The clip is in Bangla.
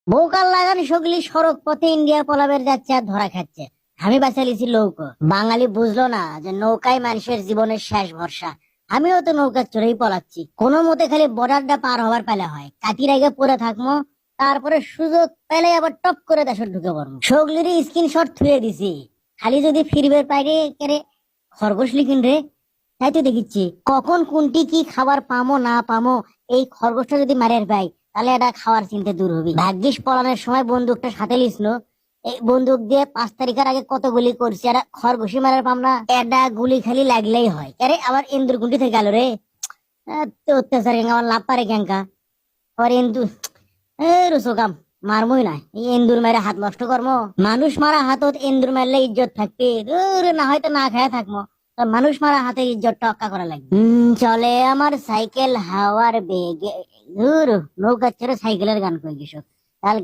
বোকাল লাগান সগলি সড়ক পথে ইন্ডিয়া পলাবের যাচ্ছে আর ধরা খাচ্ছে। আমি বাঁচালিছি নৌকো। বাঙালি বুঝলো না যে নৌকায় মানুষের জীবনের শেষ ভরসা। আমিও তো নৌকা চড়েই পলাচ্ছি, কোনো মতে খালি বর্ডারটা পার হবার পেলে হয়, কাতির আগে পরে থাকবো, তারপরে সুযোগ পেলে আবার টপ করে দেশে ঢুকে পড়বো। সগলিরই স্ক্রিনশট থুয়ে দিছি, খালি যদি ফিরবে পাইরে কেরে খরগোশ লিখিন রে। তাই তো দেখিচ্ছি কখন কোনটি কি খাবার পামো না পামো, এই খরগোশটা যদি মারের পাই তাহলে এটা খাওয়ার চিন্তা দূর হবে। ভাগ্যিস পলানোর সময় বন্দুকটা সাথে লিসনো, এই বন্দুক দিয়ে 5 তারিখের আগে কত গুলি করছি, আর খরগোশি মারার পাম না, এটা গুলি খালি লাগলেই হয়। আরে আবার ইন্দুর গুন্ডি থেকে গেল রে। তো অত্যাচার কেঙ্কা আমার লাভ পারে কেঙ্কা, আবার ইন্দুর রুসোকাম মারমই না, এই এন্দুর মেরে হাত নষ্ট করবো। মানুষ মারা হাতত এন্দুর মারলে ইজ্জত থাকবে, না হয়তো না খায় থাকবো, মানুষ মারা হাতের ইজ্জতটা রক্ষা করা লাগবে। চলে আমার সাইকেল হাওয়ার বেগে। নৌকা ছেড়ে সাইকেলের গান কই কৃষক।